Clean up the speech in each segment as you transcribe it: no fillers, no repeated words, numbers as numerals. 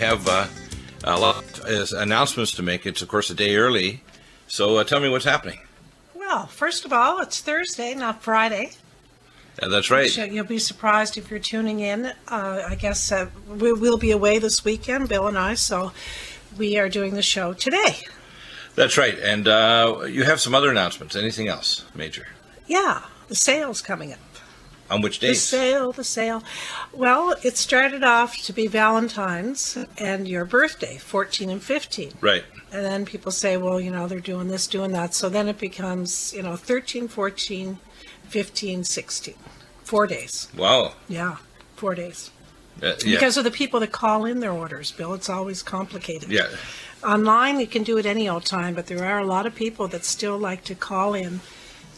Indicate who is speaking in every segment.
Speaker 1: have a lot of announcements to make. It's, of course, a day early. So tell me what's happening.
Speaker 2: Well, first of all, it's Thursday, not Friday.
Speaker 1: That's right.
Speaker 2: You'll be surprised if you're tuning in. I guess we'll be away this weekend, Bill and I, so we are doing the show today.
Speaker 1: That's right. And you have some other announcements. Anything else major?
Speaker 2: Yeah, the sale's coming up.
Speaker 1: On which days?
Speaker 2: The sale. Well, it started off to be Valentine's and your birthday, 14 and 15.
Speaker 1: Right.
Speaker 2: And then people say, well, they're doing this, doing that. So then it becomes, 13, 14, 15, 16. 4 days.
Speaker 1: Wow.
Speaker 2: Yeah, 4 days.
Speaker 1: Yeah.
Speaker 2: Because of the people that call in their orders, Bill, it's always complicated.
Speaker 1: Yeah.
Speaker 2: Online, you can do it any old time, but there are a lot of people that still like to call in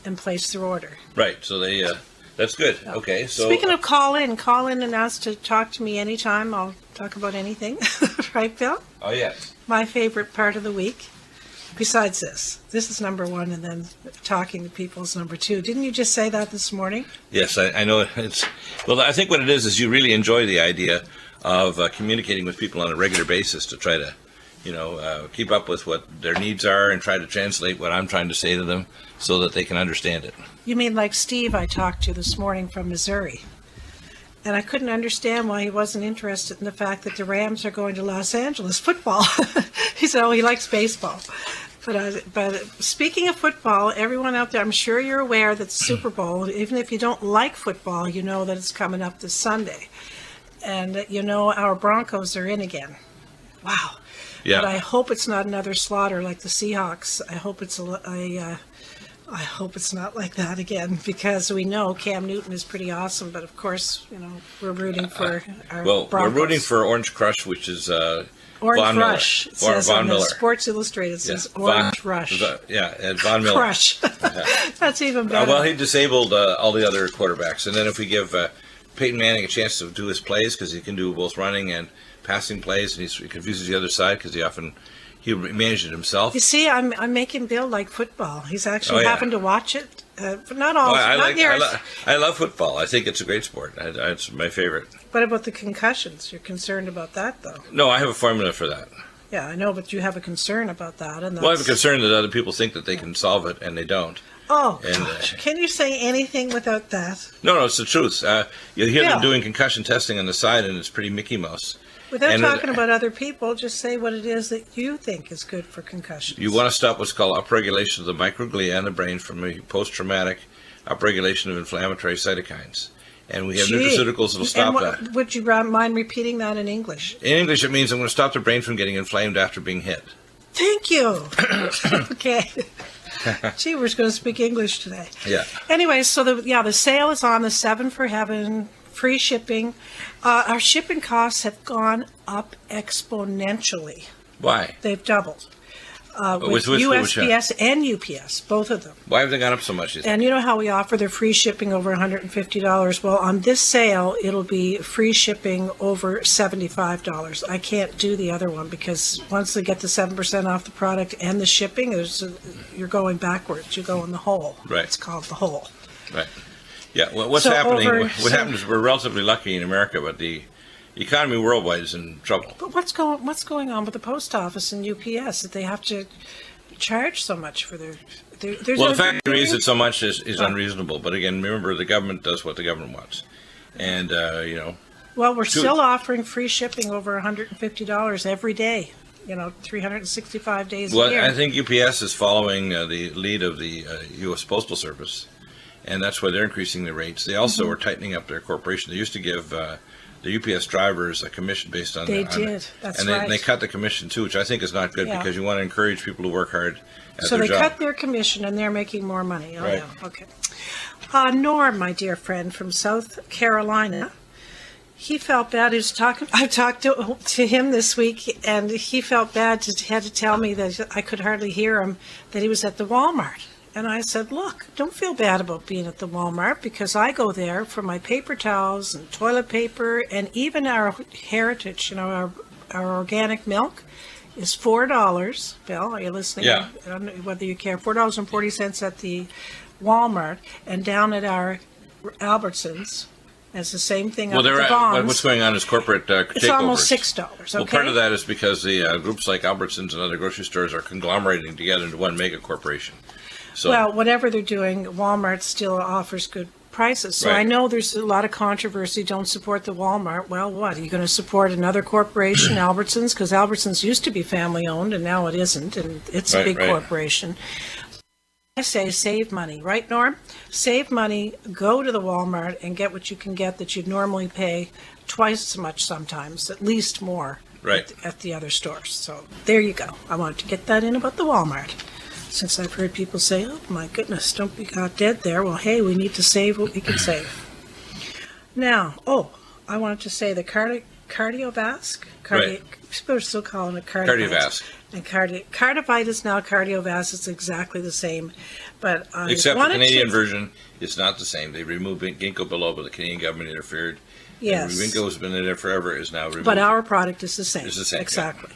Speaker 2: and place their order.
Speaker 1: Right. So they, that's good. Okay. So
Speaker 2: speaking of call in and ask to talk to me anytime. I'll talk about anything. Right, Bill?
Speaker 1: Oh, yes.
Speaker 2: My favorite part of the week, besides this is number one, and then talking to people is number two. Didn't you just say that this morning?
Speaker 1: Yes, I know. Well, I think what it is you really enjoy the idea of communicating with people on a regular basis to try to, keep up with what their needs are and try to translate what I'm trying to say to them so that they can understand it.
Speaker 2: You mean like Steve I talked to this morning from Missouri? And I couldn't understand why he wasn't interested in the fact that the Rams are going to Los Angeles football. He said, he likes baseball. But speaking of football, everyone out there, I'm sure you're aware that Super Bowl, even if you don't like football, you know that it's coming up this Sunday. And our Broncos are in again. Wow.
Speaker 1: Yeah.
Speaker 2: But I hope it's not another slaughter like the Seahawks. I hope it's I hope it's not like that again, because we know Cam Newton is pretty awesome, but of course, we're rooting for our Broncos.
Speaker 1: We're rooting for Orange Crush, which is
Speaker 2: Orange
Speaker 1: Von
Speaker 2: Rush.
Speaker 1: Miller.
Speaker 2: It says
Speaker 1: Von
Speaker 2: on
Speaker 1: Miller.
Speaker 2: the Sports Illustrated, it says Orange Rush.
Speaker 1: And Von Miller.
Speaker 2: Crush. That's even better.
Speaker 1: Well, he disabled all the other quarterbacks, and then if we give Peyton Manning a chance to do his plays, because he can do both running and passing plays, and he confuses the other side because he managed it himself.
Speaker 2: You see, I'm making Bill like football. He's actually having to watch it, but not all.
Speaker 1: I love football. I think it's a great sport. It's my favorite.
Speaker 2: What about the concussions? You're concerned about that, though?
Speaker 1: No, I have a formula for that.
Speaker 2: Yeah, I know, but you have a concern about that. And
Speaker 1: I have a concern that other people think that they can solve it, and they don't.
Speaker 2: Oh, gosh. Can you say anything without that?
Speaker 1: No, it's the truth. You hear them doing concussion testing on the side, and it's pretty Mickey Mouse.
Speaker 2: Without talking about other people, just say what it is that you think is good for concussions.
Speaker 1: You want to stop what's called upregulation of the microglia in the brain from a post-traumatic upregulation of inflammatory cytokines. And we have nutraceuticals that will stop that.
Speaker 2: Would you mind repeating that in English?
Speaker 1: In English, it means I'm going to stop the brain from getting inflamed after being hit.
Speaker 2: Thank you. Okay. Gee, we're going to speak English today.
Speaker 1: Yeah.
Speaker 2: Anyway, so the sale is on the 7 for Heaven. Free shipping. Our shipping costs have gone up exponentially.
Speaker 1: Why?
Speaker 2: They've doubled. With USPS and UPS, both of them.
Speaker 1: Why have they gone up so much?
Speaker 2: And you know how we offer their free shipping over $150? Well, on this sale, it'll be free shipping over $75. I can't do the other one because once they get the 7% off the product and the shipping, you're going backwards. You go in the hole.
Speaker 1: Right.
Speaker 2: It's called the hole.
Speaker 1: Right. Yeah, well, what's happening? What happens is we're relatively lucky in America, but the economy worldwide is in trouble.
Speaker 2: But what's going on with the post office and UPS that they have to charge so much for their?
Speaker 1: The fact they raise it so much is unreasonable. But again, remember the government does what the government wants, and
Speaker 2: Well, we're still offering free shipping over $150 every day. 365 days a year.
Speaker 1: Well, I think UPS is following the lead of the U.S. Postal Service. And that's why they're increasing the rates. They also are tightening up their corporation. They used to give the UPS drivers a commission based on
Speaker 2: They did. That's right.
Speaker 1: And they cut the commission, too, which I think is not good because you want to encourage people to work hard at their job.
Speaker 2: So they cut their commission and they're making more money.
Speaker 1: Right.
Speaker 2: Yeah. Okay. Norm, my dear friend from South Carolina, he felt bad. I talked to him this week, and he felt bad. Had to tell me that I could hardly hear him, that he was at the Walmart. And I said, look, don't feel bad about being at the Walmart because I go there for my paper towels and toilet paper and even our heritage, our organic milk is $4. Bill, are you listening?
Speaker 1: Yeah.
Speaker 2: I don't know whether you care. $4.40 at the Walmart, and down at our Albertsons, And it's the same thing
Speaker 1: Well,
Speaker 2: up at the bonds.
Speaker 1: what's going on is corporate takeovers.
Speaker 2: It's almost $6. Okay.
Speaker 1: Well, part of that is because the groups like Albertsons and other grocery stores are conglomerating together into one mega corporation. So,
Speaker 2: well, whatever they're doing, Walmart still offers good prices. So
Speaker 1: Right.
Speaker 2: I know there's a lot of controversy. Don't support the Walmart. Well, what? Are you going to support another corporation, Albertsons? Because Albertsons used to be family owned and now it isn't, and it's a
Speaker 1: Right,
Speaker 2: big
Speaker 1: right.
Speaker 2: corporation. I say save money, right, Norm? Save money, go to the Walmart and get what you can get that you'd normally pay twice as much sometimes, at least more
Speaker 1: Right.
Speaker 2: at the other stores. So there you go. I wanted to get that in about the Walmart. Since I've heard people say, oh my goodness, don't be got dead there. Well, hey, we need to save what we can save. Now, I wanted to say the cardiovasc.
Speaker 1: Right.
Speaker 2: People are still calling it cardiovasc.
Speaker 1: Cardiovasc.
Speaker 2: And Cardivite is now Cardiovasc. It's exactly the same. But I
Speaker 1: except the
Speaker 2: wanted
Speaker 1: Canadian
Speaker 2: to,
Speaker 1: version, it's not the same. They removed ginkgo biloba. The Canadian government interfered.
Speaker 2: Yes.
Speaker 1: And ginkgo has been in there forever. Is now removed.
Speaker 2: But our product is the same.
Speaker 1: It's the same, yeah.
Speaker 2: Exactly.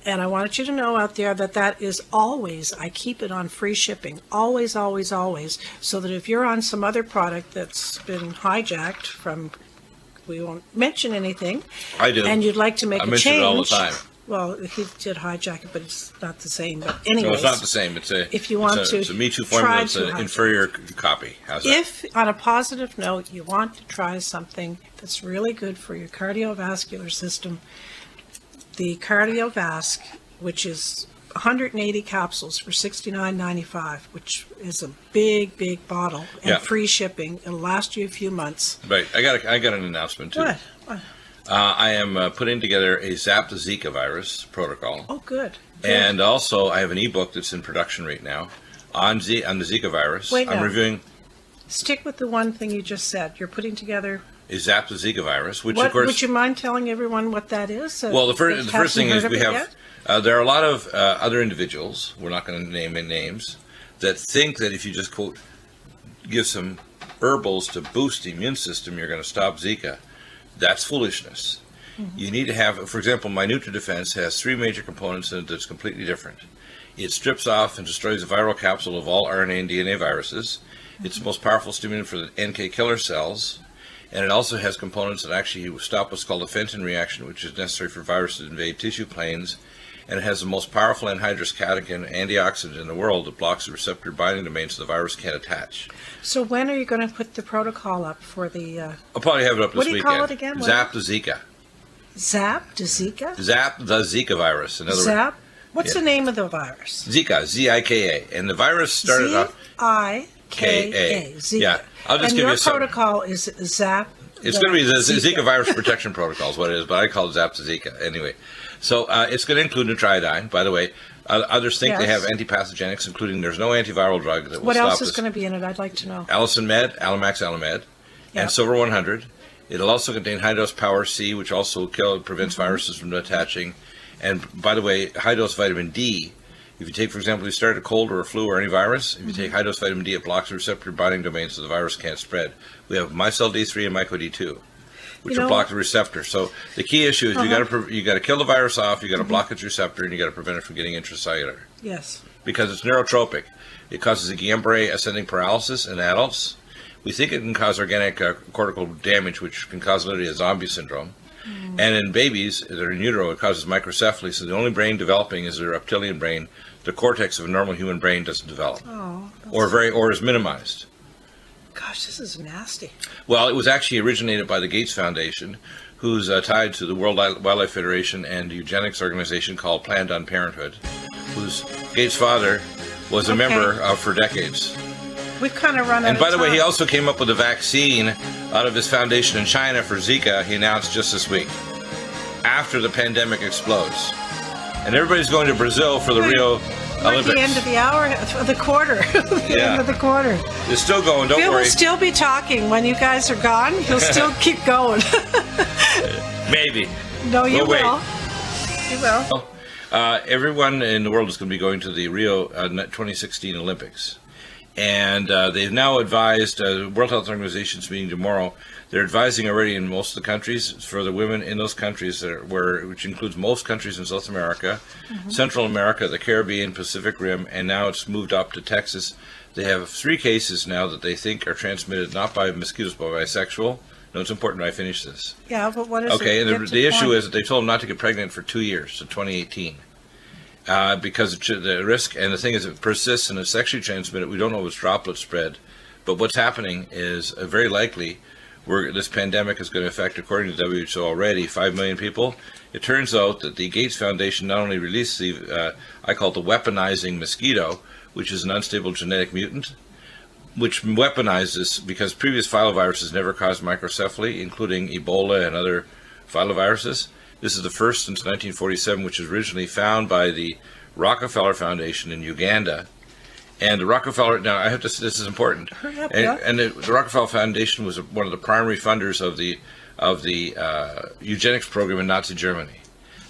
Speaker 2: And I wanted you to know out there that is always, I keep it on free shipping. Always, always, always. So that if you're on some other product that's been hijacked from, we won't mention anything.
Speaker 1: I do.
Speaker 2: And you'd like to make
Speaker 1: I
Speaker 2: a
Speaker 1: mention
Speaker 2: change.
Speaker 1: it all the time.
Speaker 2: Well, he did hijack it, but it's not the same. But anyways.
Speaker 1: No, it's not the same.
Speaker 2: If you want to
Speaker 1: it's a Me Too
Speaker 2: try
Speaker 1: formula. It's
Speaker 2: to
Speaker 1: an
Speaker 2: hijack.
Speaker 1: inferior copy. How's that?
Speaker 2: If, on a positive note, you want to try something that's really good for your cardiovascular system, the Cardiovasc, which is 180 capsules for $69.95, which is a big, big bottle, and
Speaker 1: Yeah.
Speaker 2: free shipping. It'll last you a few months.
Speaker 1: Right. I got an announcement too.
Speaker 2: What?
Speaker 1: I am putting together a Zap the Zika virus protocol,
Speaker 2: Oh, good.
Speaker 1: and also I have an ebook that's in production right now on the Zika virus.
Speaker 2: Wait
Speaker 1: I'm
Speaker 2: now.
Speaker 1: reviewing
Speaker 2: Stick with the one thing you just said. You're putting together.
Speaker 1: a Zap the Zika virus, which
Speaker 2: What,
Speaker 1: of course.
Speaker 2: would you mind telling everyone what that is?
Speaker 1: Well, the
Speaker 2: that
Speaker 1: first thing is
Speaker 2: hasn't
Speaker 1: we
Speaker 2: heard of
Speaker 1: have.
Speaker 2: it yet?
Speaker 1: There are a lot of other individuals. We're not going to name any names that think that if you just quote give some herbals to boost the immune system, you're going to stop Zika. That's foolishness. You need to have, for example, my NutriDefense has 3 major components in it that's completely different. It strips off and destroys the viral capsule of all RNA and DNA viruses. It's the most powerful stimulant for the NK killer cells. And it also has components that actually stop what's called a Fenton reaction, which is necessary for viruses to invade tissue planes. And it has the most powerful anhydrous catechin antioxidant in the world that blocks the receptor binding domain so the virus can't attach.
Speaker 2: So when are you going to put the protocol up for the
Speaker 1: I'll probably have it up this
Speaker 2: What do you
Speaker 1: weekend.
Speaker 2: call it again? What?
Speaker 1: Zap the Zika.
Speaker 2: Zap to Zika?
Speaker 1: Zap the Zika virus. In other words,
Speaker 2: Zap? What's
Speaker 1: Yeah.
Speaker 2: the name of the virus?
Speaker 1: Zika, Zika. And the virus started off.
Speaker 2: Z-I-K-A. Zika.
Speaker 1: Yeah, I'll just
Speaker 2: and
Speaker 1: give you
Speaker 2: your
Speaker 1: a summary.
Speaker 2: protocol is Zap.
Speaker 1: It's going to be the Zika virus protection protocol is what it is, but I call it Zap to Zika anyway. So it's going to include Nutrimedical, by the way. Others think they have
Speaker 2: Yes.
Speaker 1: antipathogenics, including there's no antiviral drug that will
Speaker 2: What
Speaker 1: stop
Speaker 2: else is
Speaker 1: this.
Speaker 2: going to be in it? I'd like to know.
Speaker 1: Allicin Med, Alamax Alamed,
Speaker 2: Yep.
Speaker 1: and Silver 100. It'll also contain high-dose Power C, which also prevents
Speaker 2: Mm-hmm.
Speaker 1: viruses from attaching. And by the way, high-dose vitamin D, if you take, for example, you start a cold or a flu or any virus, if you
Speaker 2: Mm-hmm.
Speaker 1: take high-dose vitamin D, it blocks the receptor binding domain so the virus can't spread. We have micelle D3 and myco D2, which
Speaker 2: You know-
Speaker 1: block the receptor. So the key issue is you got to kill the virus off, you got to block its receptor, and you got to prevent it from getting intracellular.
Speaker 2: Yes.
Speaker 1: Because it's neurotropic. It causes a Guillain-Barré ascending paralysis in adults. We think it can cause organic cortical damage, which can cause literally a zombie syndrome. And in babies that are in utero, it causes microcephaly. So the only brain developing is the reptilian brain. The cortex of a normal human brain doesn't develop,
Speaker 2: Oh,
Speaker 1: or is minimized.
Speaker 2: gosh, this is nasty.
Speaker 1: Well, it was actually originated by the Gates Foundation, who's tied to the World Wildlife Federation and a eugenics organization called Planned Parenthood, whose Gates' father was a
Speaker 2: Okay.
Speaker 1: member of for decades.
Speaker 2: We've kind of run out
Speaker 1: And
Speaker 2: of
Speaker 1: by the way,
Speaker 2: time.
Speaker 1: he also came up with a vaccine out of his foundation in China for Zika, he announced just this week, after the pandemic explodes. And everybody's going to Brazil for the Rio
Speaker 2: We're at the end
Speaker 1: Olympics.
Speaker 2: of the hour, of the quarter. The
Speaker 1: Yeah.
Speaker 2: end of the quarter.
Speaker 1: It's still going, don't
Speaker 2: Phil
Speaker 1: worry.
Speaker 2: will still be talking when you guys are gone. He'll still keep going.
Speaker 1: Maybe.
Speaker 2: No, you
Speaker 1: We'll wait.
Speaker 2: will. You will.
Speaker 1: Everyone in the world is going to be going to the Rio 2016 Olympics. And they've now advised, World Health Organization's meeting tomorrow, they're advising already in most of the countries for the women in those countries, which includes most countries in South America, Central America, the Caribbean, Pacific Rim, and now it's moved up to Texas. They have 3 cases now that they think are transmitted not by mosquitoes but by sexual No, it's important I finish this.
Speaker 2: Yeah, but what is it?
Speaker 1: Okay, and
Speaker 2: Get
Speaker 1: the
Speaker 2: to
Speaker 1: issue
Speaker 2: point.
Speaker 1: is that they told him not to get pregnant for 2 years, so 2018. Because the risk, and the thing is, it persists and it's sexually transmitted. We don't know if it's droplet spread. But what's happening is very likely this pandemic is going to affect, according to WHO already, 5 million people. It turns out that the Gates Foundation not only released the, I call it the weaponizing mosquito, which is an unstable genetic mutant, which weaponizes, because previous filoviruses never caused microcephaly, including Ebola and other filoviruses. This is the first since 1947, which was originally found by the Rockefeller Foundation in Uganda. And the Rockefeller, now I have to say this is important,
Speaker 2: Hurry up,
Speaker 1: and the Rockefeller Foundation was one of the primary funders of the eugenics program in Nazi Germany.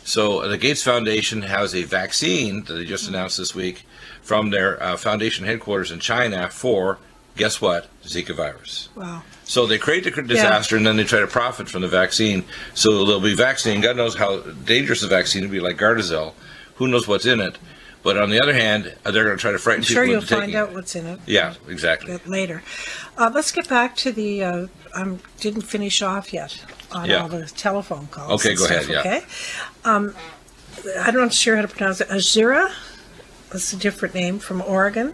Speaker 1: So the Gates Foundation has a vaccine that they just announced this week from their foundation headquarters in China for, guess what, Zika virus.
Speaker 2: Wow.
Speaker 1: So they create the disaster, and then they try to profit from the vaccine. So they'll be vaccinating. God knows how dangerous the vaccine will be, like Gardasil. Who knows what's in it? But on the other hand, they're going to try to frighten
Speaker 2: I'm
Speaker 1: people
Speaker 2: sure you'll
Speaker 1: into taking
Speaker 2: find
Speaker 1: it.
Speaker 2: out what's in it.
Speaker 1: Yeah, exactly.
Speaker 2: Later. Let's get back to the. I didn't finish off yet on all the telephone calls.
Speaker 1: Okay,
Speaker 2: and
Speaker 1: go ahead.
Speaker 2: stuff,
Speaker 1: Yeah.
Speaker 2: Okay. I'm not sure how to pronounce it. Azura. That's a different name from Oregon.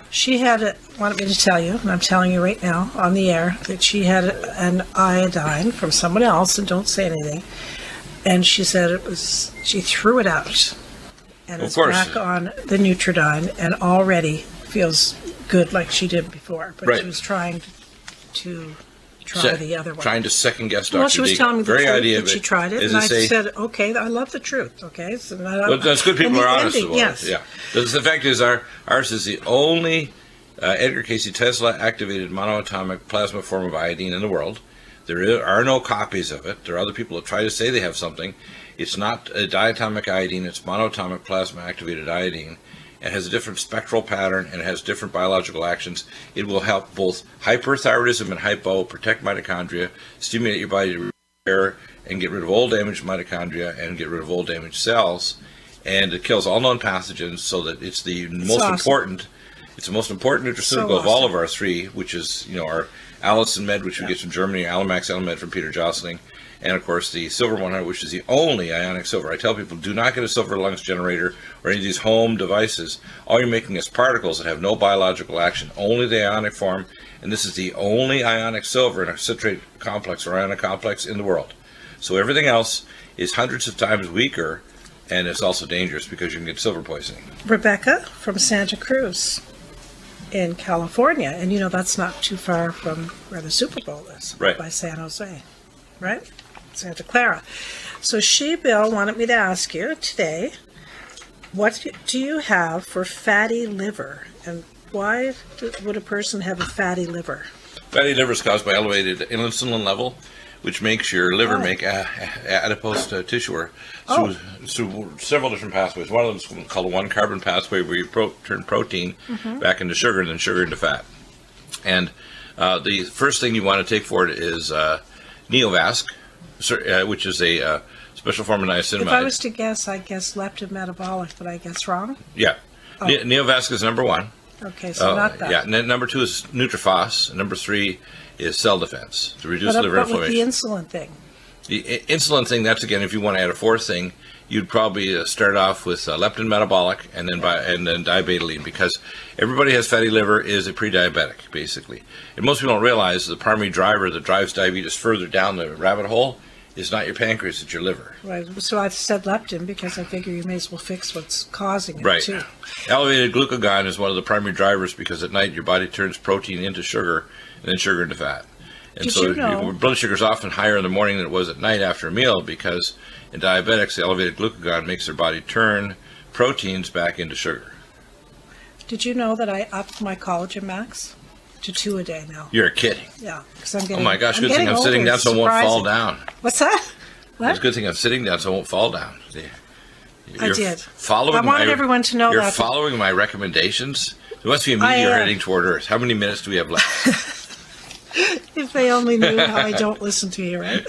Speaker 2: She wanted me to tell you, and I'm telling you right now on the air, that she had an iodine from someone else, and don't say anything. And she said she threw it out. And
Speaker 1: Of
Speaker 2: it's
Speaker 1: course.
Speaker 2: back on the Nutridine and already feels good like she did before. But
Speaker 1: Right.
Speaker 2: she was trying to try the other one.
Speaker 1: Trying to second guess Dr.
Speaker 2: Well, she was
Speaker 1: Deegan.
Speaker 2: telling me the
Speaker 1: Very
Speaker 2: truth
Speaker 1: idea
Speaker 2: that
Speaker 1: of
Speaker 2: she
Speaker 1: it
Speaker 2: tried it,
Speaker 1: is
Speaker 2: and
Speaker 1: to
Speaker 2: I
Speaker 1: say,
Speaker 2: said, okay, I love the truth, okay? So
Speaker 1: well, that's good people
Speaker 2: and
Speaker 1: are
Speaker 2: the
Speaker 1: honest
Speaker 2: ending,
Speaker 1: about
Speaker 2: yes.
Speaker 1: it. Yeah. Because the fact is, ours is the only Edgar Casey Tesla activated monoatomic plasma form of iodine in the world. There are no copies of it. There are other people that try to say they have something. It's not a diatomic iodine, it's monoatomic plasma activated iodine. It has a different spectral pattern and it has different biological actions. It will help both hyperthyroidism and hypo, protect mitochondria, stimulate your body to repair and get rid of all damaged mitochondria and get rid of all damaged cells. And it kills all known pathogens, so that it's the most
Speaker 2: awesome.
Speaker 1: important. It's the most important nutraceutical
Speaker 2: So
Speaker 1: of all
Speaker 2: awesome.
Speaker 1: of our three, which is, our Allison Med, which we get from Germany, Alamax Alamed from Peter Jostling, and of course the Silver 100, which is the only ionic silver. I tell people, do not get a silver lungs generator or any of these home devices. All you're making is particles that have no biological action, only the ionic form, and this is the only ionic silver in a citrate complex or ionic complex in the world. So everything else is hundreds of times weaker, and it's also dangerous because you can get silver poisoning.
Speaker 2: Rebecca from Santa Cruz in California, and that's not too far from where the Super Bowl is,
Speaker 1: Right.
Speaker 2: by San Jose, right? Santa Clara. So Bill, wanted me to ask you today, what do you have for fatty liver, and why would a person have a fatty liver?
Speaker 1: Fatty liver is caused by elevated insulin level, which makes your liver make adipose tissue through several different pathways. One of them is called a one-carbon pathway, where you turn protein back into sugar and then sugar into fat. And the first thing you want to take for it is Neovasc, which is a special form of niacinamide.
Speaker 2: If I was to guess, I guess leptin metabolic, but I guess wrong.
Speaker 1: Yeah. Neovasc is number one.
Speaker 2: Okay, so not that.
Speaker 1: Yeah, and then number two is Nutrifos, and number three is cell defense to reduce
Speaker 2: But
Speaker 1: liver
Speaker 2: with
Speaker 1: inflammation.
Speaker 2: the insulin thing.
Speaker 1: The insulin thing, that's again, if you want to add a fourth thing, you'd probably start off with leptin metabolic and then diabetoline, because everybody has fatty liver is a pre-diabetic, basically. And most people don't realize the primary driver that drives diabetes further down the rabbit hole is not your pancreas, it's your liver.
Speaker 2: Right. So I've said leptin because I figure you may as well fix what's causing it
Speaker 1: Right.
Speaker 2: too.
Speaker 1: Elevated glucagon is one of the primary drivers, because at night your body turns protein into sugar and then sugar into fat. And
Speaker 2: Did
Speaker 1: so
Speaker 2: you know-
Speaker 1: your blood sugar is often higher in the morning than it was at night after a meal, because in diabetics, the elevated glucagon makes their body turn proteins back into sugar.
Speaker 2: Did you know that I upped my collagen max to 2 a day now?
Speaker 1: You're kidding.
Speaker 2: Yeah, because I'm
Speaker 1: Oh
Speaker 2: getting.
Speaker 1: my gosh, good
Speaker 2: getting
Speaker 1: thing I'm sitting
Speaker 2: older.
Speaker 1: down so I
Speaker 2: It's
Speaker 1: won't fall
Speaker 2: surprising.
Speaker 1: down.
Speaker 2: What's that?
Speaker 1: It's
Speaker 2: What?
Speaker 1: a good thing I'm sitting down so I won't fall down. See?
Speaker 2: I did.
Speaker 1: Following
Speaker 2: I wanted everyone to know
Speaker 1: you're
Speaker 2: that.
Speaker 1: following my recommendations. There must be a
Speaker 2: I
Speaker 1: meteor
Speaker 2: am.
Speaker 1: heading toward Earth. How many minutes do we have left?
Speaker 2: If they only knew how I don't listen to you, right?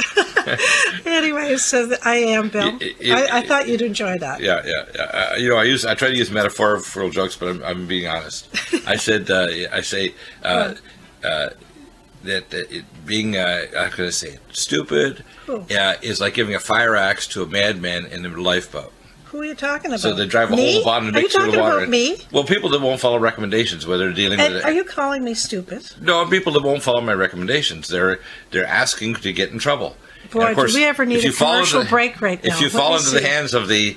Speaker 2: Anyway, so I am, Bill. I thought you'd enjoy that.
Speaker 1: Yeah. I try to use metaphorical jokes, but I'm being honest. I say being, how can I say it, stupid
Speaker 2: Cool.
Speaker 1: is like giving a fire axe to a madman in a lifeboat.
Speaker 2: Who are you talking about?
Speaker 1: So they drive a
Speaker 2: Me?
Speaker 1: whole bottle of
Speaker 2: Are you
Speaker 1: mixture of
Speaker 2: talking
Speaker 1: water.
Speaker 2: about me?
Speaker 1: Well, people that won't follow recommendations, whether they're dealing
Speaker 2: And
Speaker 1: with
Speaker 2: are you calling me stupid?
Speaker 1: No, people that won't follow my recommendations. They're asking to get in trouble.
Speaker 2: Boy,
Speaker 1: And of course,
Speaker 2: do we ever need
Speaker 1: if you
Speaker 2: a
Speaker 1: fall
Speaker 2: commercial
Speaker 1: into-
Speaker 2: break right now?
Speaker 1: If you
Speaker 2: Let
Speaker 1: fall
Speaker 2: me
Speaker 1: into the
Speaker 2: see.
Speaker 1: hands of the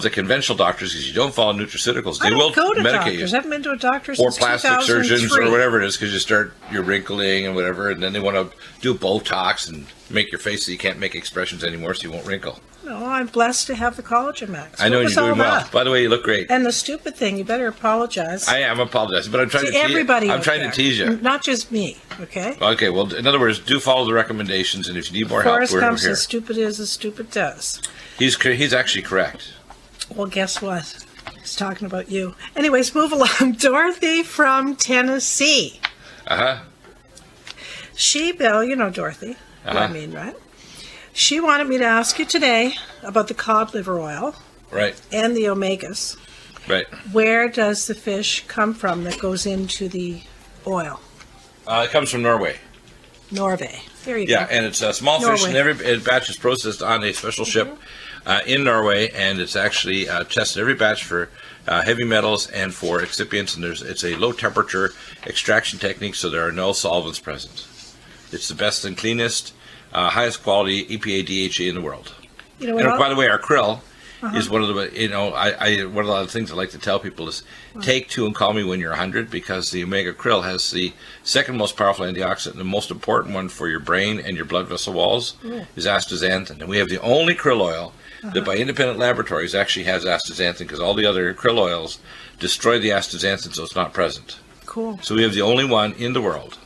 Speaker 1: conventional doctors, because you don't follow nutraceuticals,
Speaker 2: I
Speaker 1: they will
Speaker 2: don't go to
Speaker 1: medicate
Speaker 2: doctors.
Speaker 1: you.
Speaker 2: I haven't been to a doctor
Speaker 1: Or
Speaker 2: since
Speaker 1: plastic surgeons
Speaker 2: 2003.
Speaker 1: or whatever it is, because you're wrinkling and whatever, and then they want to do Botox and make your face so you can't make expressions anymore, so you won't wrinkle.
Speaker 2: No, I'm blessed to have the Collagen Max.
Speaker 1: I know
Speaker 2: What
Speaker 1: you're
Speaker 2: was all
Speaker 1: doing well.
Speaker 2: that?
Speaker 1: By the way, you look great.
Speaker 2: And the stupid thing, you better apologize
Speaker 1: I am apologizing, but I'm trying
Speaker 2: to
Speaker 1: to
Speaker 2: everybody.
Speaker 1: I'm
Speaker 2: out
Speaker 1: trying
Speaker 2: there.
Speaker 1: to tease you.
Speaker 2: Not just me, okay?
Speaker 1: Okay, well, in other words, do follow the recommendations, and if you need more help,
Speaker 2: Forrest
Speaker 1: we're
Speaker 2: Gump
Speaker 1: here.
Speaker 2: says stupid is as stupid does.
Speaker 1: He's actually correct.
Speaker 2: Well, guess what? He's talking about you. Anyways, move along. Dorothy from Tennessee.
Speaker 1: Uh-huh.
Speaker 2: Bill, you know Dorothy, who I
Speaker 1: Uh-huh.
Speaker 2: mean, right? She wanted me to ask you today about the cod liver oil
Speaker 1: Right,
Speaker 2: and the omegas.
Speaker 1: right.
Speaker 2: Where does the fish come from that goes into the oil?
Speaker 1: It comes from Norway.
Speaker 2: Norway. There you
Speaker 1: Yeah,
Speaker 2: go.
Speaker 1: and it's a small fish, and
Speaker 2: Norway.
Speaker 1: every batch is processed on a special ship in Norway, and it's actually tested every batch for heavy metals and for excipients, and it's a low temperature extraction technique, so there are no solvents present. It's the best and cleanest, highest quality EPA DHA in the world.
Speaker 2: You know
Speaker 1: And
Speaker 2: what?
Speaker 1: by the way, our krill is one of the, one of the things I like to tell people is take 2 and call me when you're 100, because the omega krill has the second most powerful antioxidant, and the most important one for your brain and your blood vessel walls is astaxanthin. And we have the only krill oil that by independent laboratories actually has astaxanthin, because all the other krill oils destroy the astaxanthin, so it's not present.
Speaker 2: Cool.
Speaker 1: So we have the only one in the world.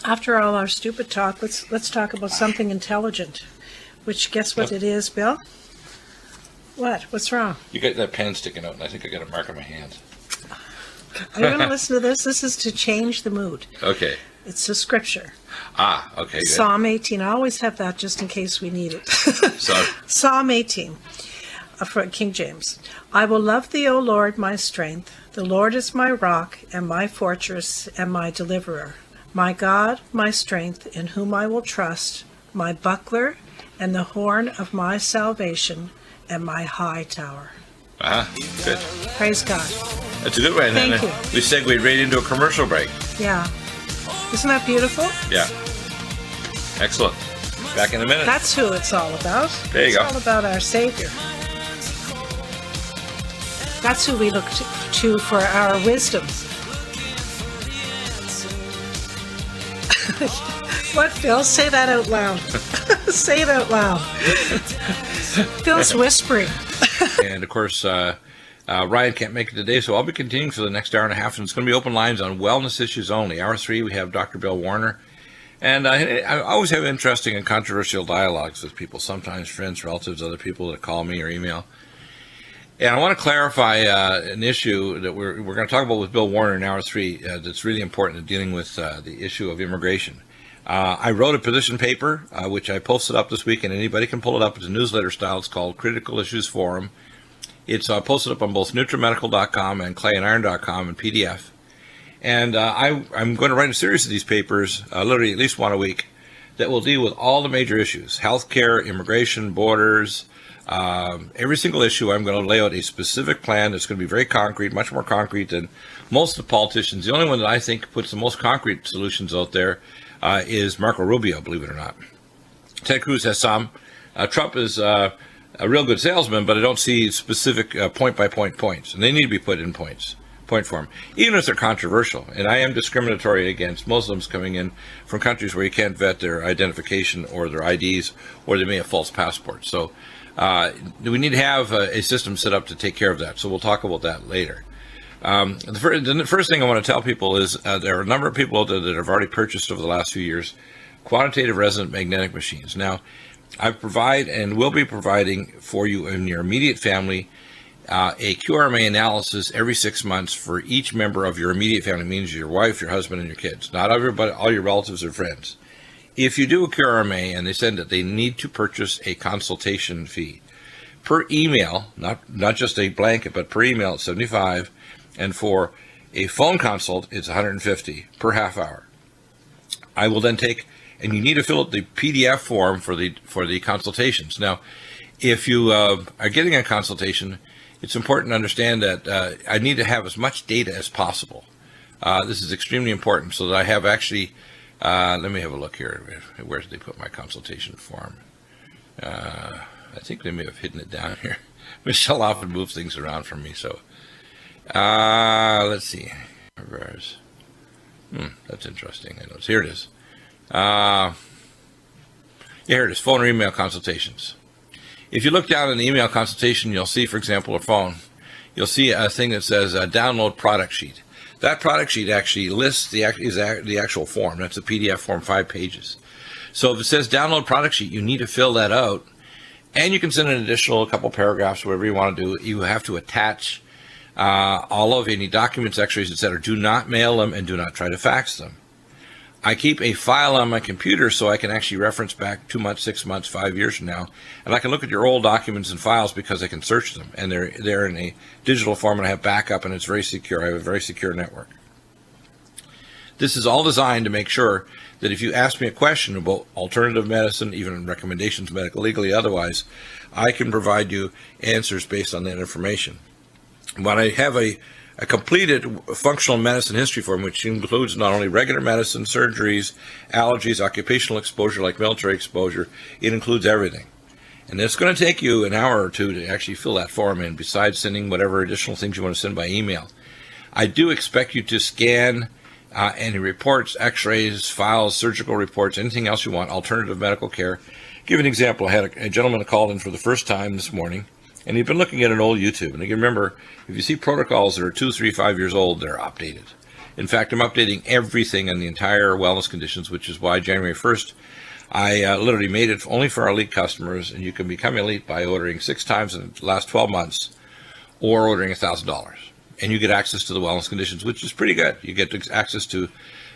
Speaker 2: After all our stupid talk, let's talk about something intelligent. Which, guess what it is, Bill? What? What's wrong?
Speaker 1: You got that pen sticking out, and I think I got a mark on my hand.
Speaker 2: Are you going to listen to this? This is to change the mood.
Speaker 1: Okay.
Speaker 2: It's a scripture.
Speaker 1: Okay, good.
Speaker 2: Psalm 18. I always have that just in case we need it.
Speaker 1: So,
Speaker 2: Psalm 18 from King James. I will love thee, O Lord, my strength. The Lord is my rock and my fortress and my deliverer. My God, my strength, in whom I will trust, my buckler and the horn of my salvation and my high tower.
Speaker 1: good.
Speaker 2: Praise God.
Speaker 1: That's a good way. And
Speaker 2: Thank
Speaker 1: then
Speaker 2: you.
Speaker 1: we segued right into a commercial break.
Speaker 2: Yeah. Isn't that beautiful?
Speaker 1: Yeah. Excellent. Back in a minute.
Speaker 2: That's who it's all about.
Speaker 1: There you
Speaker 2: it's
Speaker 1: go.
Speaker 2: all about our Savior. That's who we look to for our wisdom. What, Phil? Say that out loud. Say it out loud. Phil's whispering.
Speaker 1: And of course, Ryan can't make it today, so I'll be continuing for the next hour and a half, and it's going to be open lines on wellness issues only. Hour 3, we have Dr. Bill Warner. And I always have interesting and controversial dialogues with people, sometimes friends, relatives, other people that call me or email. And I want to clarify an issue that we're going to talk about with Bill Warner in Hour 3 that's really important in dealing with the issue of immigration. I wrote a position paper, which I posted up this week, and anybody can pull it up. It's a newsletter style. It's called Critical Issues Forum. It's posted up on both Nutrimedical.com and clayandiron.com in PDF. And I'm going to write a series of these papers, literally at least one a week, that will deal with all the major issues: healthcare, immigration, borders, every single issue. I'm going to lay out a specific plan that's going to be very concrete, much more concrete than most of the politicians. The only one that I think puts the most concrete solutions out there is Marco Rubio, believe it or not. Ted Cruz has some. Trump is a real good salesman, but I don't see specific point-by-point points, and they need to be put in point form, even if they're controversial. And I am discriminatory against Muslims coming in from countries where you can't vet their identification or their IDs, or they may have false passports. So we need to have a system set up to take care of that. So we'll talk about that later. The first thing I want to tell people is there are a number of people out there that have already purchased over the last few years quantitative resonant magnetic machines. Now, I provide and will be providing for you and your immediate family a QRMA analysis every 6 months for each member of your immediate family, means your wife, your husband, and your kids, not everybody, all your relatives or friends. If you do a QRMA and they send it, they need to purchase a consultation fee. Per email, not just a blanket, but per email, it's $75, and for a phone consult, it's $150 per half hour. I will then take, and you need to fill out the PDF form for the consultations. Now, if you are getting a consultation, it's important to understand that I need to have as much data as possible. This is extremely important so that I have actually, let me have a look here. Where did they put my consultation form? I think they may have hidden it down here. Michelle often moves things around for me, so let's see. That's interesting. Here it is. Here it is, phone or email consultations. If you look down in the email consultation, you'll see, for example, a phone, you'll see a thing that says download product sheet. That product sheet actually lists the actual form. That's a PDF form, 5 pages. So if it says download product sheet, you need to fill that out, and you can send an additional couple paragraphs, whatever you want to do. You have to attach all of any documents, x-rays, etc. Do not mail them and do not try to fax them. I keep a file on my computer so I can actually reference back 2 months, 6 months, 5 years from now, and I can look at your old documents and files because I can search them, and they're in a digital form, and I have backup, and it's very secure. I have a very secure network. This is all designed to make sure that if you ask me a question about alternative medicine, even recommendations, medical, legally, otherwise, I can provide you answers based on that information. When I have a completed functional medicine history form, which includes not only regular medicine, surgeries, allergies, occupational exposure like military exposure, it includes everything. And it's going to take you an hour or two to actually fill that form in, besides sending whatever additional things you want to send by email. I do expect you to scan any reports, x-rays, files, surgical reports, anything else you want, alternative medical care. Give an example. I had a gentleman that called in for the first time this morning, and he'd been looking at an old YouTube. And you can remember, if you see protocols that are 2, 3, 5 years old, they're updated. In fact, I'm updating everything in the entire wellness conditions, which is why January 1st, I literally made it only for our elite customers, and you can become elite by ordering 6 times in the last 12 months or ordering $1,000. And you get access to the wellness conditions, which is pretty good. You get access to,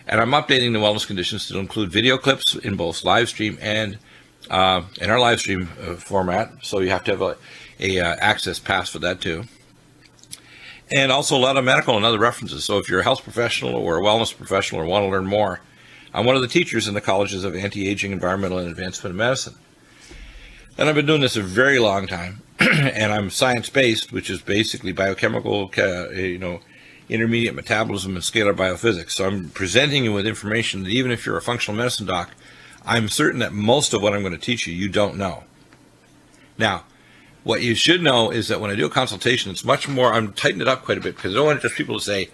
Speaker 1: and I'm updating the wellness conditions to include video clips in both live stream and in our live stream format. So you have to have a access pass for that too. And also a lot of medical and other references. So if you're a health professional or a wellness professional or want to learn more, I'm one of the teachers in the colleges of anti-aging, environmental, and advancement of medicine. And I've been doing this a very long time. And I'm science-based, which is basically biochemical, intermediate metabolism and scalar biophysics. So I'm presenting you with information that even if you're a functional medicine doc, I'm certain that most of what I'm going to teach you, you don't know. Now, what you should know is that when I do a consultation, it's much more, I'm tightening it up quite a bit because I don't want just people to say,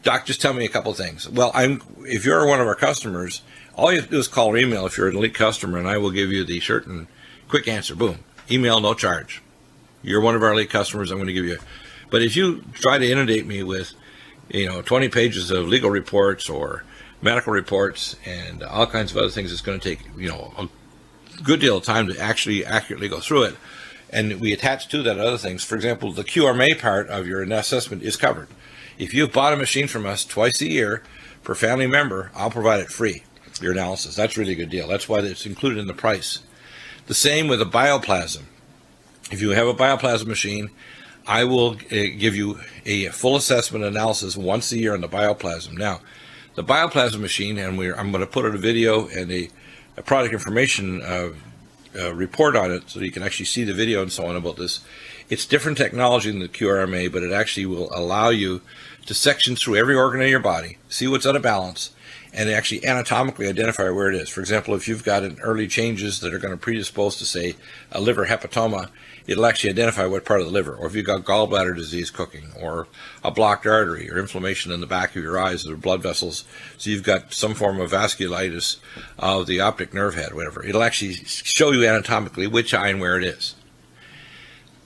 Speaker 1: Doc, just tell me a couple of things. Well, if you're one of our customers, all you have to do is call or email if you're an elite customer, and I will give you the short and quick answer. Boom. Email, no charge. You're one of our elite customers, I'm going to give you. But if you try to inundate me with, 20 pages of legal reports or medical reports and all kinds of other things, it's going to take, a good deal of time to actually accurately go through it. And we attach to that other things. For example, the QRMA part of your assessment is covered. If you've bought a machine from us twice a year per family member, I'll provide it free, your analysis. That's a really good deal. That's why it's included in the price. The same with a bioplasm. If you have a bioplasm machine, I will give you a full assessment analysis once a year on the bioplasm. Now, the bioplasm machine, and I'm going to put out a video and a product information report on it so you can actually see the video and so on about this. It's different technology than the QRMA, but it actually will allow you to section through every organ in your body, see what's out of balance, and actually anatomically identify where it is. For example, if you've got an early changes that are going to predispose to, say, a liver hepatoma, it'll actually identify what part of the liver. Or if you've got gallbladder disease cooking, or a blocked artery, or inflammation in the back of your eyes, or blood vessels, so you've got some form of vasculitis of the optic nerve head, whatever. It'll actually show you anatomically which eye and where it is.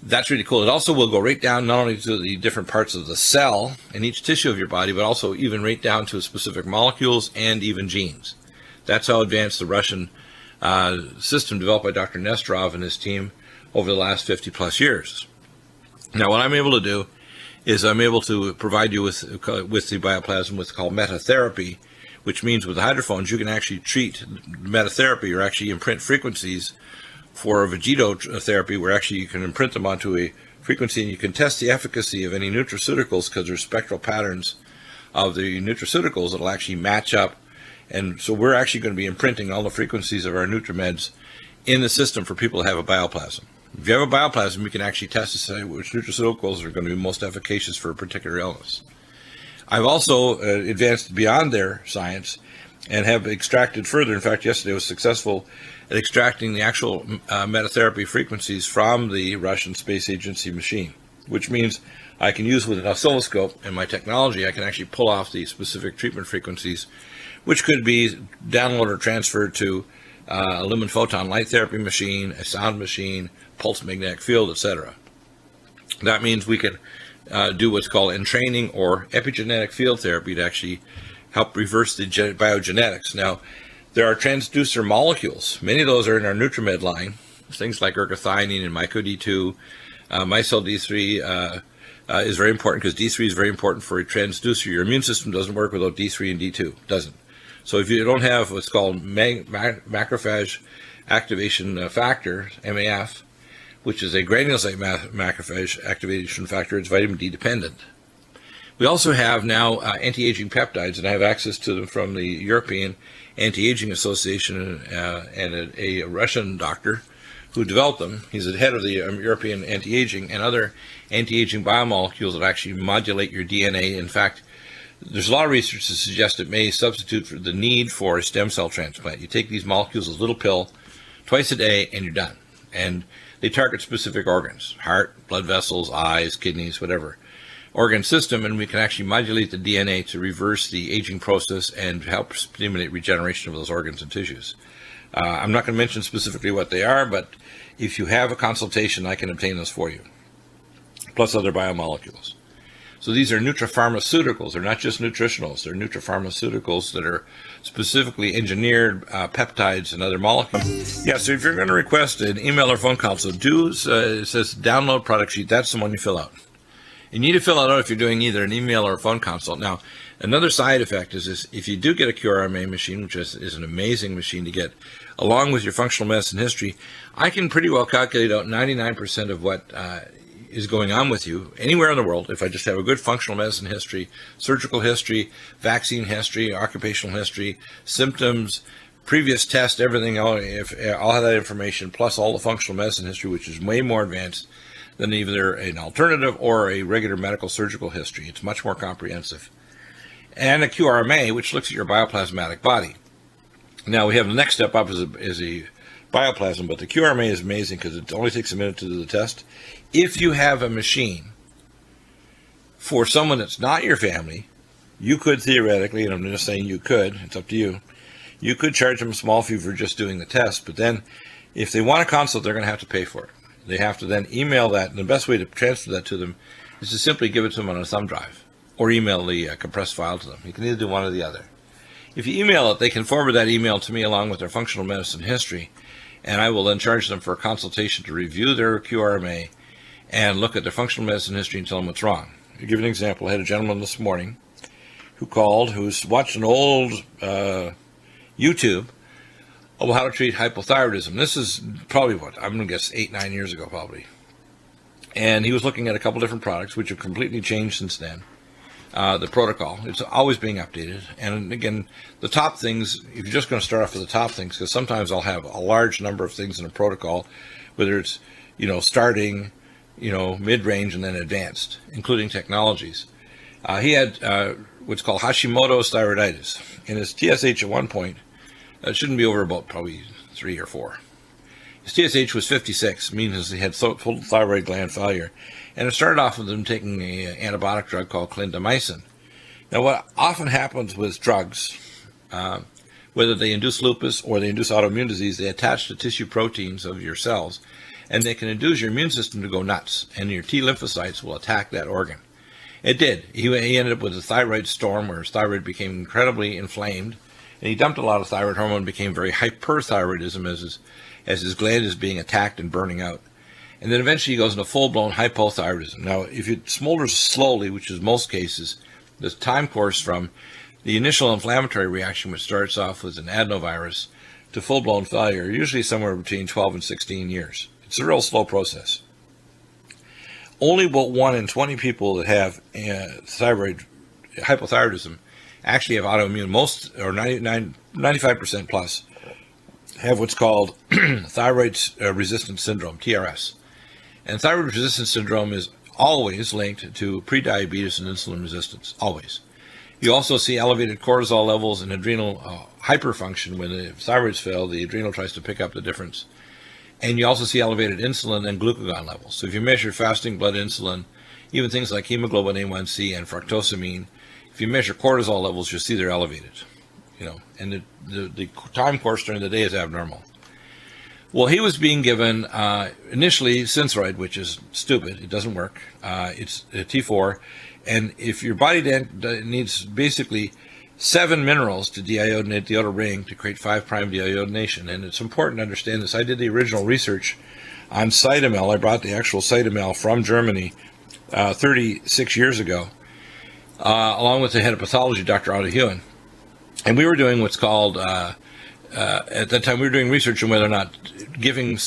Speaker 1: That's really cool. It also will go right down not only to the different parts of the cell in each tissue of your body, but also even right down to specific molecules and even genes. That's how advanced the Russian system developed by Dr. Nesterov and his team over the last 50 plus years. Now, what I'm able to do is I'm able to provide you with the bioplasm what's called metatherapy, which means with the hydrophones, you can actually treat metatherapy or actually imprint frequencies for a vegetotherapy, where actually you can imprint them onto a frequency and you can test the efficacy of any nutraceuticals because there's spectral patterns of the nutraceuticals that will actually match up And so we're actually going to be imprinting all the frequencies of our Nutrimeds in the system for people to have a bioplasm. If you have a bioplasm, you can actually test to say which nutraceuticals are going to be most efficacious for a particular illness. I've also advanced beyond their science and have extracted further. In fact, yesterday I was successful at extracting the actual metatherapy frequencies from the Russian Space Agency machine, which means I can use with an oscilloscope and my technology, I can actually pull off the specific treatment frequencies, which could be downloaded or transferred to a lumen photon light therapy machine, a sound machine, pulse magnetic field, etc. That means we can do what's called entraining or epigenetic field therapy to actually help reverse the biogenetics. Now, there are transducer molecules. Many of those are in our Nutrimed line, things like ergothioneine and myco-D2. Micelle D3 is very important because D3 is very important for a transducer. Your immune system doesn't work without D3 and D2. It doesn't. So if you don't have what's called macrophage activation factor, MAF, which is a granulocyte macrophage activation factor, it's vitamin D dependent. We also have now anti-aging peptides, and I have access to them from the European Anti-Aging Association and a Russian doctor who developed them. He's the head of the European Anti-Aging and other anti-aging biomolecules that actually modulate your DNA. In fact, there's a lot of research to suggest it may substitute for the need for a stem cell transplant. You take these molecules, a little pill, twice a day, and you're done. And they target specific organs, heart, blood vessels, eyes, kidneys, whatever organ system, and we can actually modulate the DNA to reverse the aging process and help stimulate regeneration of those organs and tissues. I'm not going to mention specifically what they are, but if you have a consultation, I can obtain those for you, plus other biomolecules. So these are nutrapharmaceuticals. They're not just nutritionals. They're nutrapharmaceuticals that are specifically engineered peptides and other molecules. Yeah, so if you're going to request an email or phone consult, it says download product sheet. That's the one you fill out. You need to fill it out if you're doing either an email or a phone consult. Now, another side effect is this: if you do get a QRMA machine, which is an amazing machine to get, along with your functional medicine history, I can pretty well calculate out 99% of what is going on with you anywhere in the world. If I just have a good functional medicine history, surgical history, vaccine history, occupational history, symptoms, previous test, everything, all of that information, plus all the functional medicine history, which is way more advanced than either an alternative or a regular medical surgical history. It's much more comprehensive. And a QRMA, which looks at your bioplasmatic body. Now we have the next step up is a bioplasm, but the QRMA is amazing because it only takes a minute to do the test. If you have a machine for someone that's not your family, you could theoretically, and I'm just saying you could, it's up to you, you could charge them a small fee for just doing the test, but then if they want a consult, they're going to have to pay for it. They have to then email that, and the best way to transfer that to them is to simply give it to them on a thumb drive or email the compressed file to them. You can either do one or the other. If you email it, they can forward that email to me along with their functional medicine history, and I will then charge them for a consultation to review their QRMA and look at their functional medicine history and tell them what's wrong. I'll give you an example. I had a gentleman this morning who called, who's watched an old YouTube of how to treat hypothyroidism. This is probably I'm going to guess 8-9 years ago probably. And he was looking at a couple different products which have completely changed since then. The protocol, it's always being updated. And again, the top things, if you're just going to start off with the top things, because sometimes I'll have a large number of things in a protocol, whether it's, starting, mid-range and then advanced, including technologies. He had what's called Hashimoto's thyroiditis. And his TSH at one point, it shouldn't be over about probably 3 or 4. His TSH was 56, means he had full thyroid gland failure. And it started off with him taking an antibiotic drug called clindamycin. Now, what often happens with drugs, whether they induce lupus or they induce autoimmune disease, they attach to tissue proteins of your cells, and they can induce your immune system to go nuts, and your T lymphocytes will attack that organ. It did. He ended up with a thyroid storm where his thyroid became incredibly inflamed, and he dumped a lot of thyroid hormone, became very hyperthyroidism as his gland is being attacked and burning out. And then eventually he goes into full-blown hypothyroidism. Now, if it smolders slowly, which is most cases, the time course from the initial inflammatory reaction, which starts off with an adenovirus, to full-blown failure, usually somewhere between 12 and 16 years. It's a real slow process. Only about 1 in 20 people that have hypothyroidism actually have autoimmune. Most, or 95% plus, have what's called thyroid resistance syndrome, TRS. And thyroid resistance syndrome is always linked to prediabetes and insulin resistance, always. You also see elevated cortisol levels and adrenal hyperfunction. When the thyroids fail, the adrenal tries to pick up the difference. And you also see elevated insulin and glucagon levels. So if you measure fasting blood insulin, even things like hemoglobin A1C and fructosamine, if you measure cortisol levels, you'll see they're elevated. And the time course during the day is abnormal. Well, he was being given initially Synthroid, which is stupid. It doesn't work. It's a T4. And if your body needs basically 7 minerals to deiodinate the outer ring to create 5' deiodination. And it's important to understand this. I did the original research on Cytomel. I brought the actual Cytomel from Germany 36 years ago, along with the head of pathology, Dr. Otto Hewen. And we were doing what's called, at that time, we were doing research on whether or not giving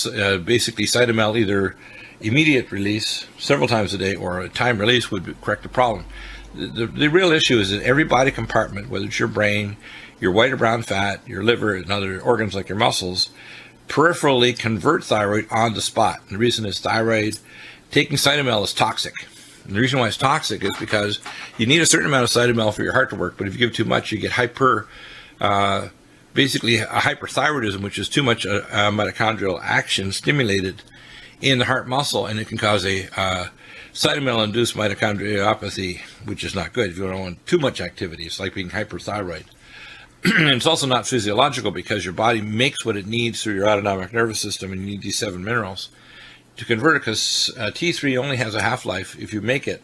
Speaker 1: basically Cytomel either immediate release several times a day or a time release would correct the problem. The real issue is that every body compartment, whether it's your brain, your white or brown fat, your liver, and other organs like your muscles, peripherally convert thyroid on the spot. And the reason is thyroid, taking Cytomel is toxic. And the reason why it's toxic is because you need a certain amount of Cytomel for your heart to work, but if you give too much, you get basically a hyperthyroidism, which is too much mitochondrial action stimulated in the heart muscle, and it can cause a Cytomel-induced mitochondriopathy, which is not good if you don't want too much activity. It's like being hyperthyroid. And it's also not physiological because your body makes what it needs through your autonomic nervous system, and you need these 7 minerals to convert it, because T3 only has a half-life, if you make it,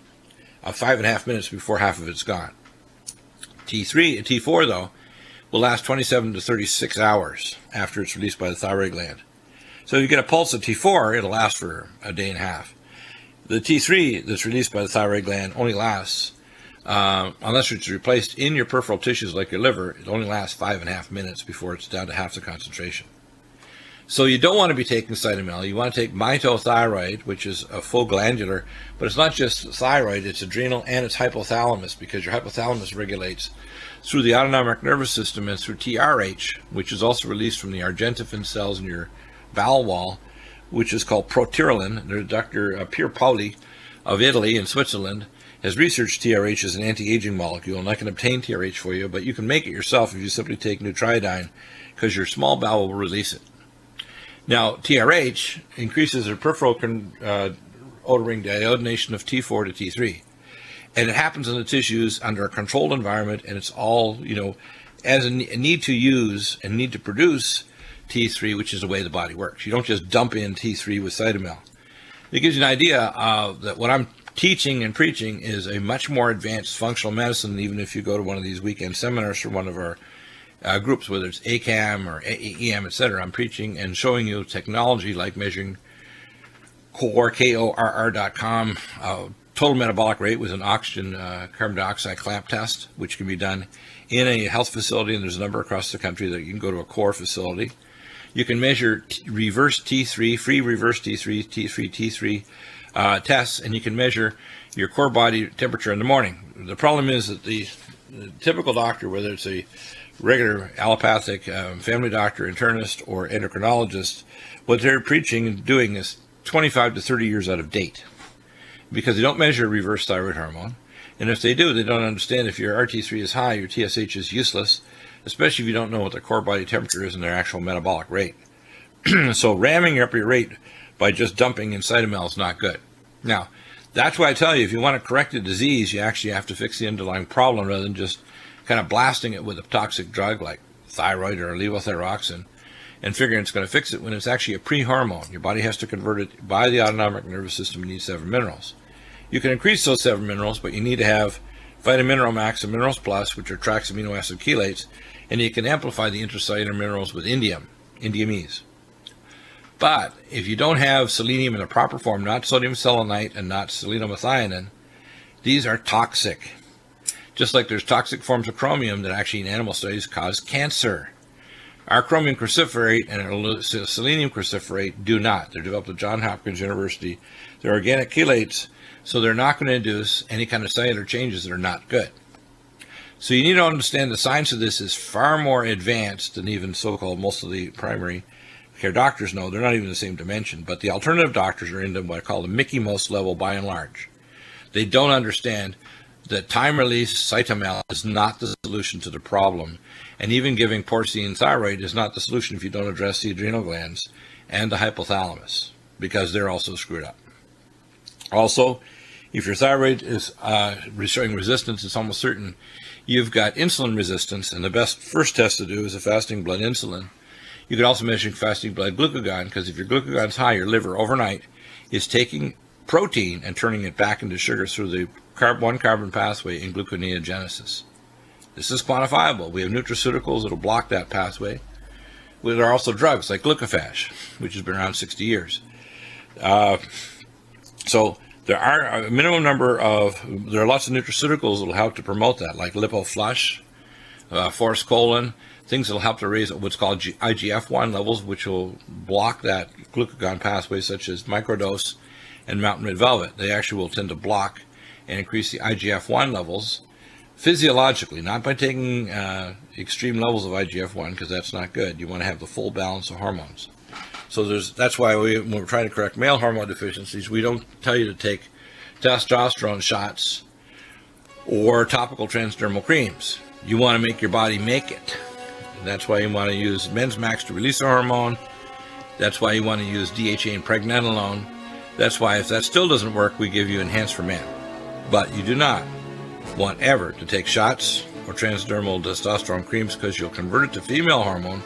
Speaker 1: of 5.5 minutes before half of it's gone. T4, though, will last 27 to 36 hours after it's released by the thyroid gland. So if you get a pulse of T4, it'll last for a day and a half. The T3 that's released by the thyroid gland only lasts, unless it's replaced in your peripheral tissues like your liver, it only lasts 5.5 minutes before it's down to half the concentration. So you don't want to be taking Cytomel. You want to take mitothyroid, which is a full glandular, but it's not just thyroid, it's adrenal and it's hypothalamus, because your hypothalamus regulates through the autonomic nervous system and through TRH, which is also released from the argentifin cells in your bowel wall, which is called protirolin. Dr. Pier Paoli of Italy and Switzerland has researched TRH as an anti-aging molecule, and I can obtain TRH for you, but you can make it yourself if you simply take Nutrimedical, because your small bowel will release it. Now, TRH increases the peripheral outer ring deiodination of T4 to T3. And it happens in the tissues under a controlled environment, and it's all, as a need to use and need to produce T3, which is the way the body works. You don't just dump in T3 with Cytomel. It gives you an idea that what I'm teaching and preaching is a much more advanced functional medicine, even if you go to one of these weekend seminars for one of our groups, whether it's ACAM or AEM, etc. I'm preaching and showing you technology like measuring KORR.com, total metabolic rate with an oxygen carbon dioxide clamp test, which can be done in a health facility, and there's a number across the country that you can go to a core facility. You can measure reverse T3, free reverse T3, T3 tests, and you can measure your core body temperature in the morning. The problem is that the typical doctor, whether it's a regular allopathic family doctor, internist, or endocrinologist, what they're preaching and doing is 25 to 30 years out of date, because they don't measure reverse thyroid hormone. And if they do, they don't understand if your RT3 is high, your TSH is useless, especially if you don't know what their core body temperature is and their actual metabolic rate. So ramming up your rate by just dumping in Cytomel is not good. Now, that's why I tell you, if you want to correct a disease, you actually have to fix the underlying problem rather than just kind of blasting it with a toxic drug like thyroid or levothyroxine and figuring it's going to fix it when it's actually a pre-hormone. Your body has to convert it by the autonomic nervous system. You need 7 minerals. You can increase those 7 minerals, but you need to have Vitamin Mineral Max and Minerals Plus, which are tracks amino acid chelates, and you can amplify the intracellular minerals with indiumese. But if you don't have selenium in the proper form, not sodium selenite and not selenomethionine, these are toxic. Just like there's toxic forms of chromium that actually in animal studies cause cancer. Our chromium cruciferate and our selenium cruciferate do not. They're developed at Johns Hopkins University. They're organic chelates, so they're not going to induce any kind of cellular changes that are not good. So you need to understand the science of this is far more advanced than even so-called most of the primary care doctors know. They're not even the same dimension, but the alternative doctors are into what I call the Mickey Mouse level by and large. They don't understand that time-release Cytomel is not the solution to the problem, and even giving porcine thyroid is not the solution if you don't address the adrenal glands and the hypothalamus, because they're also screwed up. Also, if your thyroid is showing resistance, it's almost certain you've got insulin resistance, and the best first test to do is a fasting blood insulin. You can also measure fasting blood glucagon, because if your glucagon's high, your liver overnight is taking protein and turning it back into sugar through the one-carbon pathway in gluconeogenesis. This is quantifiable. We have nutraceuticals that will block that pathway. There are also drugs like glucophage, which has been around 60 years. So there are a minimum number of, there are lots of nutraceuticals that will help to promote that, like lipoflush, forskolin, things that will help to raise what's called IGF-1 levels, which will block that glucagon pathway, such as microdose and mountain red velvet. They actually will tend to block and increase the IGF-1 levels physiologically, not by taking extreme levels of IGF-1, because that's not good. You want to have the full balance of hormones. So that's why when we're trying to correct male hormone deficiencies, we don't tell you to take testosterone shots or topical transdermal creams. You want to make your body make it. And that's why you want to use Men's Max to release the hormone. That's why you want to use DHA and pregnenolone. That's why if that still doesn't work, we give you Enhanced for Men. But you do not want ever to take shots or transdermal testosterone creams, because you'll convert it to female hormone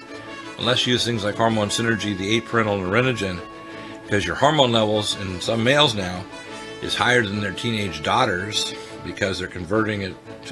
Speaker 1: unless you use things like hormone synergy, the 8-parental nerinogen, because your hormone levels in some males now is higher than their teenage daughters, because they're converting it to